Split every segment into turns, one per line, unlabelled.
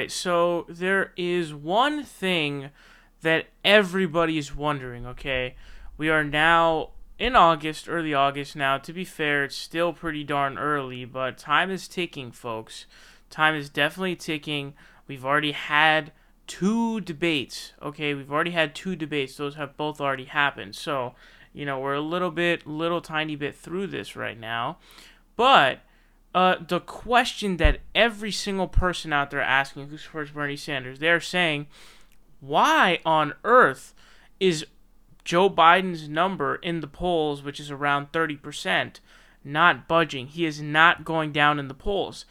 right, so there is one thing that everybody is wondering, okay? We are now in August, early August now. To be fair, it's still pretty darn early, but time is ticking, folks. Time is definitely ticking. We've already had two debates, okay? We've already had two debates. Those have both already happened. So, we're a little tiny bit through this right now. But the question that every single person out there asking who supports Bernie Sanders, they're saying, why on earth is Joe Biden's number in the polls, which is around 30%, not budging? He is not going down in the polls.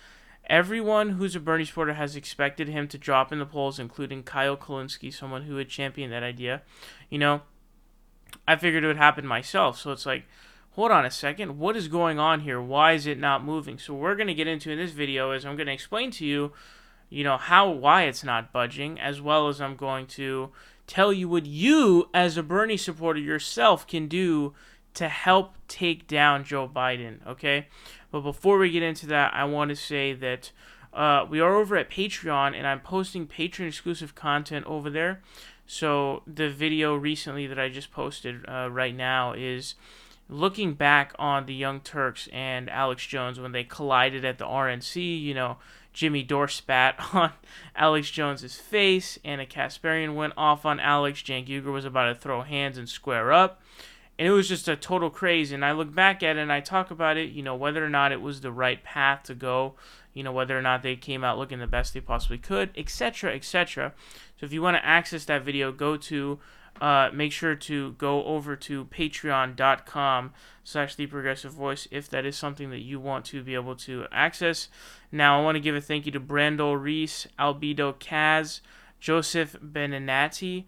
Everyone who's a Bernie supporter has expected him to drop in the polls, including Kyle Kulinski, someone who had championed that idea. I figured it would happen myself. So it's like, hold on a second, what is going on here? Why is it not moving? So we're going to get into in this video is I'm going to explain to you, why it's not budging, as well as I'm going to tell you what you, as a Bernie supporter yourself, can do to help take down Joe Biden, okay? But before we get into that, I want to say that we are over at Patreon, and I'm posting Patreon-exclusive content over there. So the video recently that I just posted right now is looking back on the Young Turks and Alex Jones when they collided at the RNC. Jimmy Dore spat on Alex Jones's face, Anna Kasparian went off on Alex, Cenk Uygur was about to throw hands and square up, and it was just a total craze. And I look back at it and I talk about it, whether or not it was the right path to go, whether or not they came out looking the best they possibly could, etc., etc. So if you want to access that video, make sure to go over to patreon.com/theprogressivevoice if that is something that you want to be able to access. Now, I want to give a thank you to Brando Reese, Albedo Kaz, Joseph Beninati,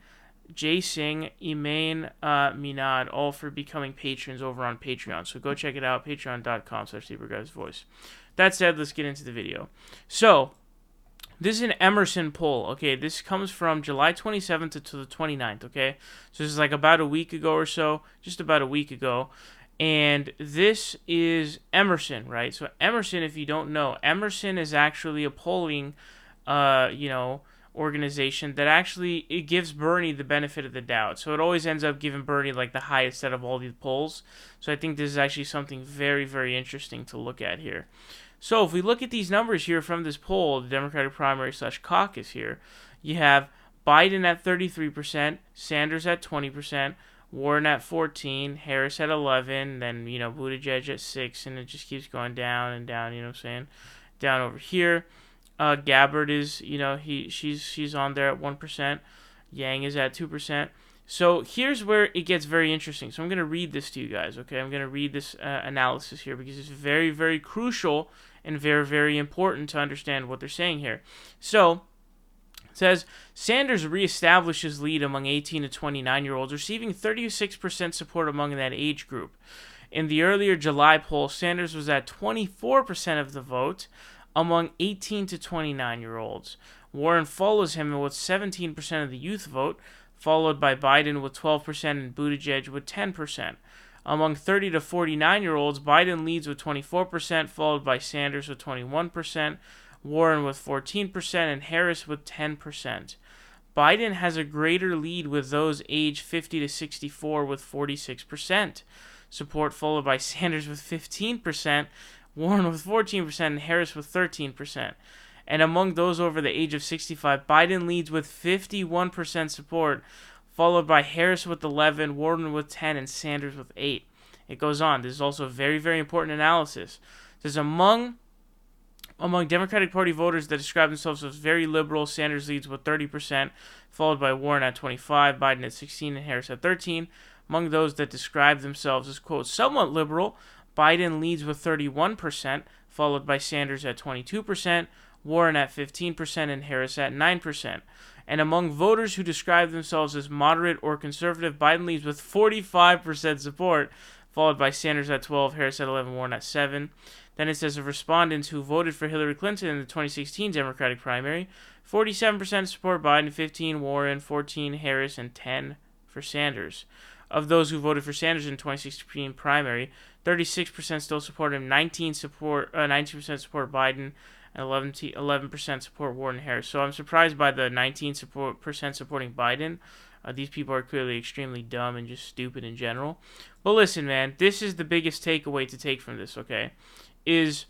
Jay Singh, Emain Minad, all for becoming patrons over on Patreon. So go check it out, patreon.com/theprogressivevoice. That said, let's get into the video. So, this is an Emerson poll, okay? This comes from July 27th to the 29th, okay? So this is like about a week ago or so, just about a week ago. And this is Emerson, right? So Emerson, if you don't know, Emerson is actually a polling, organization that actually, it gives Bernie the benefit of the doubt. So it always ends up giving Bernie like the highest out of all these polls. So I think this is actually something very, very interesting to look at here. So if we look at these numbers here from this poll, the Democratic primary/caucus here, you have Biden at 33%, Sanders at 20%, Warren at 14%, Harris at 11%, then, Buttigieg at 6%, and it just keeps going down and down, down over here. Gabbard is, she's on there at 1%, Yang is at 2%. So here's where it gets very interesting. So I'm going to read this to you guys, okay? I'm going to read this analysis here because it's very, very crucial and very, very important to understand what they're saying here. So it says, Sanders reestablishes lead among 18 to 29-year-olds, receiving 36% support among that age group. In the earlier July poll, Sanders was at 24% of the vote among 18 to 29-year-olds. Warren follows him with 17% of the youth vote, followed by Biden with 12% and Buttigieg with 10%. Among 30 to 49-year-olds, Biden leads with 24%, followed by Sanders with 21%, Warren with 14%, and Harris with 10%. Biden has a greater lead with those aged 50 to 64 with 46% support, followed by Sanders with 15%, Warren with 14%, and Harris with 13%. And among those over the age of 65, Biden leads with 51% support, followed by Harris with 11%, Warren with 10%, and Sanders with 8%. It goes on. This is also a very, very important analysis. It says among Democratic Party voters that describe themselves as very liberal, Sanders leads with 30%, followed by Warren at 25%, Biden at 16%, and Harris at 13%. Among those that describe themselves as, quote, somewhat liberal, Biden leads with 31%, followed by Sanders at 22%, Warren at 15%, and Harris at 9%. And among voters who describe themselves as moderate or conservative, Biden leads with 45% support, followed by Sanders at 12%, Harris at 11%, Warren at 7%. Then it says of respondents who voted for Hillary Clinton in the 2016 Democratic primary, 47% support Biden, 15% Warren, 14% Harris, and 10% for Sanders. Of those who voted for Sanders in the 2016 primary, 36% still support him, 19% support Biden, and 11% support Warren and Harris. So I'm surprised by the 19% supporting Biden. These people are clearly extremely dumb and just stupid in general. But listen, man, this is the biggest takeaway to take from this, okay? Is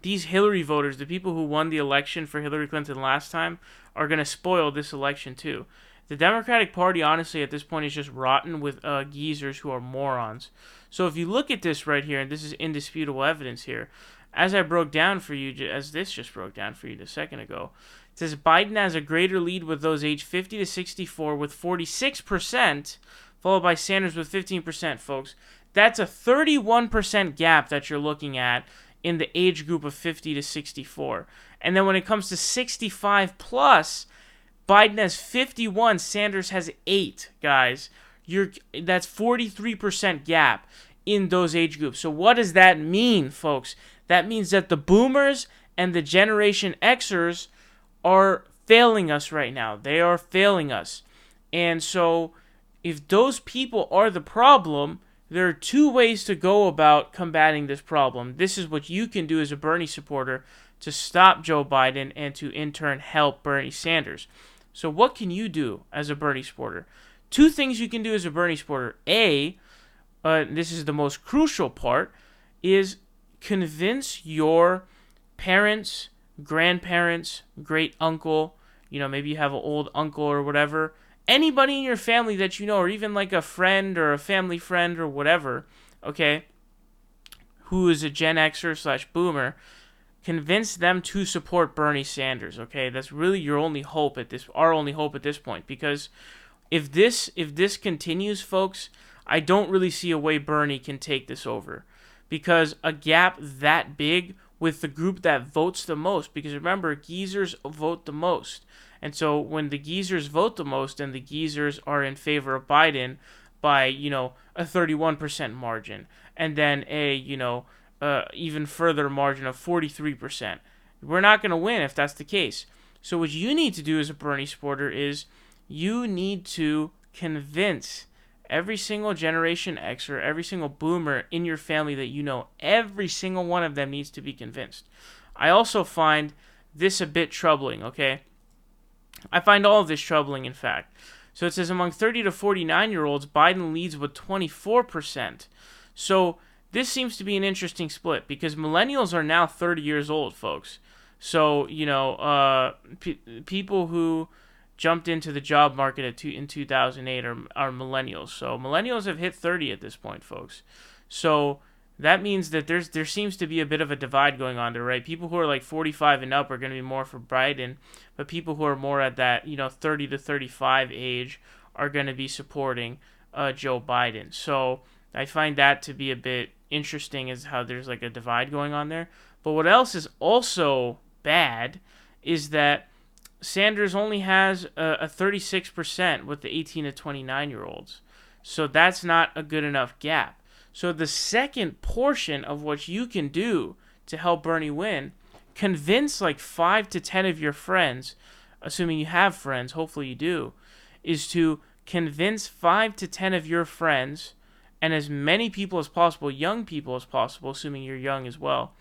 these Hillary voters, the people who won the election for Hillary Clinton last time, are going to spoil this election too. The Democratic Party, honestly, at this point is just rotten with geezers who are morons. So if you look at this right here, and this is indisputable evidence here, as I broke down for you, as this just broke down for you a second ago, it says Biden has a greater lead with those aged 50 to 64 with 46%, followed by Sanders with 15%, folks. That's a 31% gap that you're looking at in the age group of 50 to 64. And then when it comes to 65 plus, Biden has 51, Sanders has 8, guys. That's 43% gap in those age groups. So what does that mean, folks? That means that the boomers and the Generation Xers are failing us right now. They are failing us. And so if those people are the problem, there are two ways to go about combating this problem. This is what you can do as a Bernie supporter to stop Joe Biden and to in turn help Bernie Sanders. So what can you do as a Bernie supporter? Two things you can do as a Bernie supporter. This is the most crucial part, is convince your parents, grandparents, great uncle, maybe you have an old uncle or whatever, anybody in your family that you know, or even like a friend or a family friend or whatever, okay, who is a Gen Xer / boomer, convince them to support Bernie Sanders, okay? That's really your only hope our only hope at this point, because if this continues, folks, I don't really see a way Bernie can take this over, because a gap that big with the group that votes the most, because remember, geezers vote the most. And so when the geezers vote the most and the geezers are in favor of Biden by, a 31% margin, and then even further margin of 43%, we're not going to win if that's the case. So what you need to do as a Bernie supporter is you need to convince every single Generation X or every single boomer in your family that you know, every single one of them needs to be convinced. I also find this a bit troubling, okay? I find all of this troubling, in fact. So it says among 30 to 49-year-olds, Biden leads with 24%. So this seems to be an interesting split, because millennials are now 30 years old, folks. So, people who jumped into the job market in 2008 are millennials. So millennials have hit 30 at this point, folks. So that means that there seems to be a bit of a divide going on there, right? People who are like 45 and up are going to be more for Biden, but people who are more at that 30 to 35 age are going to be supporting Joe Biden. So I find that to be a bit interesting, as how there's like a divide going on there. But what else is also bad is that Sanders only has a 36% with the 18 to 29-year-olds. So that's not a good enough gap. So the second portion of what you can do to help Bernie win, convince like 5 to 10 of your friends, assuming you have friends, hopefully you do, is to convince 5 to 10 of your friends and as many people as possible, young people as possible, assuming you're young as well,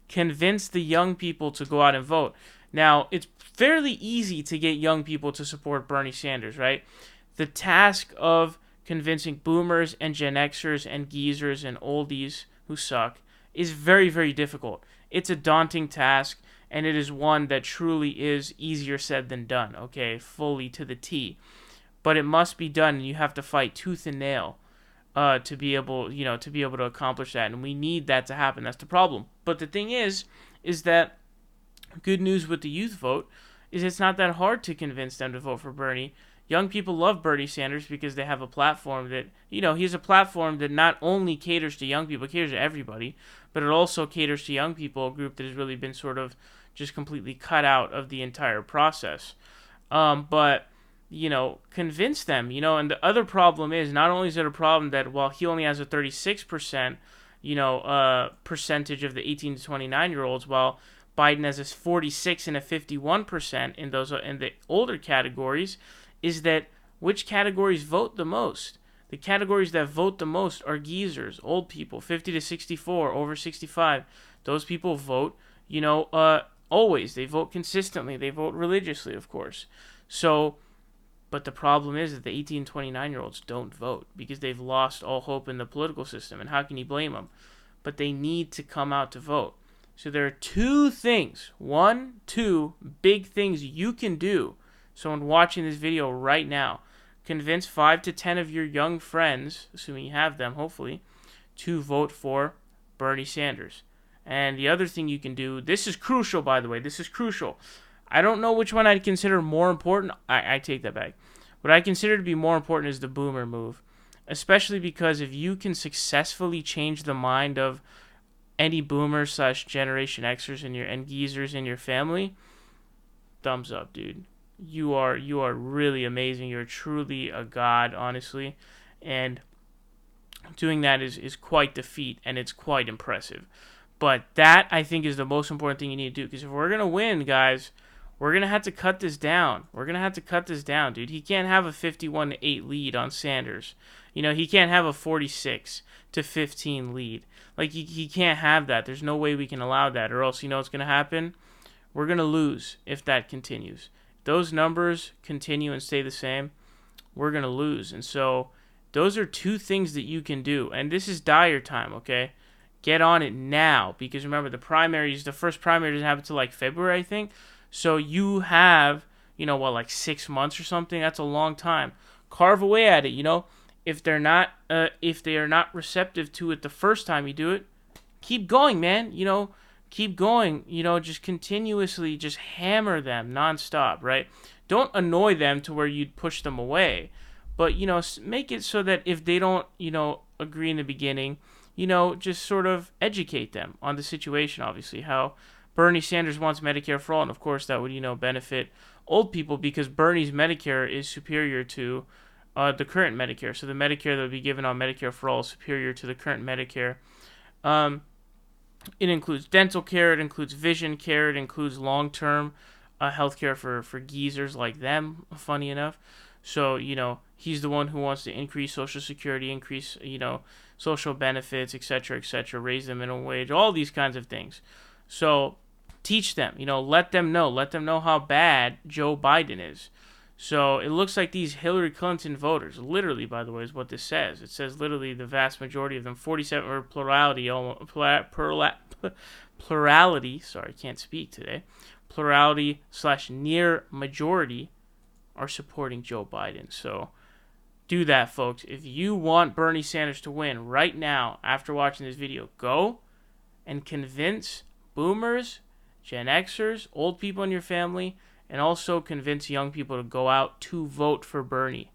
convince the young people to go out and vote. Now, it's fairly easy to get young people to support Bernie Sanders, right? The task of convincing boomers and Gen Xers and geezers and oldies who suck is very, very difficult. It's a daunting task, and it is one that truly is easier said than done, okay? Fully to the T. But it must be done, and you have to fight tooth and nail to be able to accomplish that, and we need that to happen. That's the problem. But the thing is that good news with the youth vote is it's not that hard to convince them to vote for Bernie. Young people love Bernie Sanders because they have a platform that, he's a platform that not only caters to young people, caters to everybody, but it also caters to young people, a group that has really been sort of just completely cut out of the entire process. But convince them, and the other problem is, not only is it a problem that while he only has a 36%, percentage of the 18 to 29-year-olds, while Biden has a 46 and a 51% in the older categories, is that which categories vote the most? The categories that vote the most are geezers, old people, 50 to 64, over 65. Those people vote always. They vote consistently. They vote religiously, of course. So, but the problem is that the 18 to 29-year-olds don't vote because they've lost all hope in the political system. And how can you blame them? But they need to come out to vote. So there are two big things you can do. Someone watching this video right now, convince 5 to 10 of your young friends, assuming you have them, hopefully, to vote for Bernie Sanders. And the other thing you can do, this is crucial, by the way, this is crucial. I don't know which one I'd consider more important. I take that back. What I consider to be more important is the boomer move, especially because if you can successfully change the mind of any boomers / Generation Xers and geezers in your family, thumbs up, dude. You are really amazing. You're truly a god, honestly, and doing that is quite the feat, and it's quite impressive. But that, I think, is the most important thing you need to do, because if we're gonna win, guys, we're going to have to cut this down. Dude. He can't have a 51-8 lead on Sanders. He can't have a 46-15 lead. Like, he can't have that. There's no way we can allow that, or else, what's going to happen? We're going to lose if that continues. If those numbers continue and stay the same, we're going to lose. And so those are two things that you can do. And this is dire time, okay? Get on it now, because remember, the first primary doesn't happen until like February, I think. So you have, like 6 months or something. That's a long time. Carve away at it. If they are not receptive to it the first time you do it, keep going, man. Keep going. Just continuously, just hammer them nonstop, right? Don't annoy them to where you'd push them away, but make it so that if they don't, agree in the beginning, just sort of educate them on the situation. Obviously, how Bernie Sanders wants Medicare for all, and of course that would, benefit old people, because Bernie's Medicare is superior to the current Medicare. So the Medicare that would be given on Medicare for all is superior to the current Medicare. It includes dental care, it includes vision care, it includes long-term health care for geezers like them, funny enough. So, he's the one who wants to increase Social Security, increase, social benefits, etc., raise the minimum wage, all these kinds of things. So teach them, let them know how bad Joe Biden is. So it looks like these Hillary Clinton voters, literally, by the way, is what this says. It says literally the vast majority of them, 47, or plurality, sorry, can't speak today, plurality / near majority are supporting Joe Biden. So do that, folks. If you want Bernie Sanders to win right now, after watching this video, go and convince boomers, Gen Xers, old people in your family, and also convince young people to go out to vote for Bernie.